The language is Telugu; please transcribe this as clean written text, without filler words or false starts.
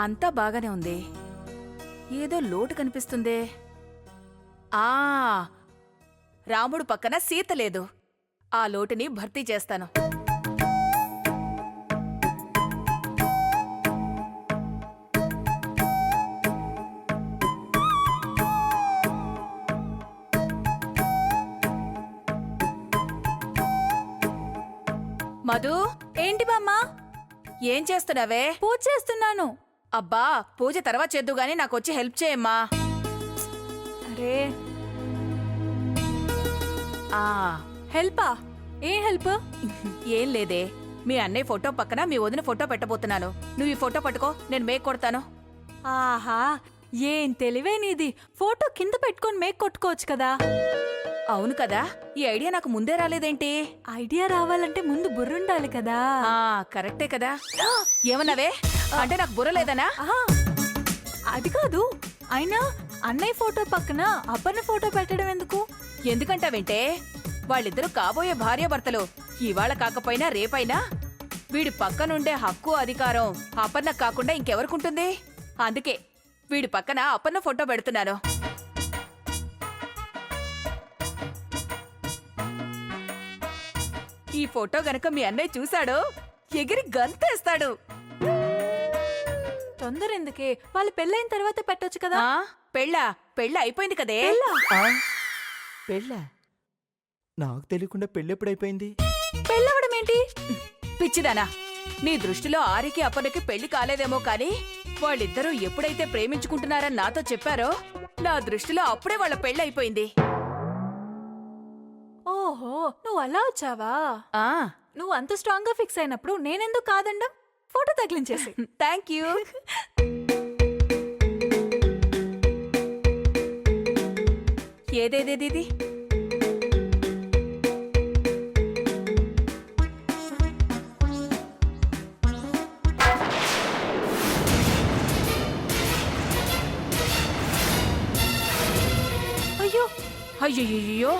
అంతా బాగానే ఉంది. ఏదో లోటు కనిపిస్తుందే. ఆ రాముడు పక్కన సీత లేదు. ఆ లోటుని భర్తీ చేస్తాను. మధు, ఏంటి బామ్మా? ఏం చేస్తున్నావే? పూజ చేస్తున్నాను. అబ్బా, పూజ తర్వాత చేద్దు గాని నాకొచ్చి హెల్ప్ చేయమ్మా. అరే ఆ హెల్పా? ఏ హెల్ప్? ఏం లేదే, మీ అన్నయ్య ఫోటో పక్కన మీ వదిన ఫోటో పెట్టబోతున్నాను. నువ్వు ఈ ఫోటో పట్టుకో, నేను మేక్ కొడతాను. ఆహా, ఏం తెలివే నీది. ఫోటో కింద పెట్టుకొని మేక్ కొట్టుకోవచ్చు కదా. అవును కదా, ఈ ఐడియా నాకు ముందే రాలేదేంటి? ఐడియా రావాలంటే ముందు బుర్రుండాలి కదా. ఆ కరెక్టే కదా. ఏమన్నావే? అంటే నాకు బుర్ర లేదనా? ఆహా, అది కాదు. అయినా అన్నయ్య ఫోటో పక్కన అప్పన్న ఫోటో పెట్టడం ఎందుకు? ఎందుకంటావేంటే, వాళ్ళిద్దరూ కాబోయే భార్యాభర్తలు. ఇవాళ కాకపోయినా రేపైనా వీడి పక్కనుండే హక్కు అధికారం అపర్ణకు కాకుండా ఇంకెవరికుంటుంది? అందుకే వీడి పక్కన అపర్ణ ఫోటో పెడుతున్నాను. ఈ ఫోటో గనక మీ అన్నయ్య చూశాడు, ఎగిరి గంతేస్తాడు. తొందర ఎందుకే? వాళ్ళు పెళ్ళైన తర్వాత పెట్టొచ్చు కదా. పెళ్ళ అయిపోయింది కదే. పెళ్ళా? నాకు తెలియకుండా పెళ్ళెప్పుడైపోయింది? పెళ్ళవడం ఏంటి? పిచ్చిదానా, నీ దృష్టిలో ఆరికి అప్పటికి పెళ్లి కాలేదేమో కాని వాళ్ళిద్దరూ ఎప్పుడైతే ప్రేమించుకుంటున్నారని నాతో చెప్పారో, నా దృష్టిలో అప్పుడే వాళ్ళ పెళ్లి అయిపోయింది. ఓహో, నువ్వు అలా వచ్చావా? ఆ నువ్వు అంత స్ట్రాంగ్ గా ఫిక్స్ అయినప్పుడు నేనెందుకు కాదండం? ఫోటో తగిలించేసి. Thank you. ఏదేదేది? అయ్యో అయ్యయ్యో.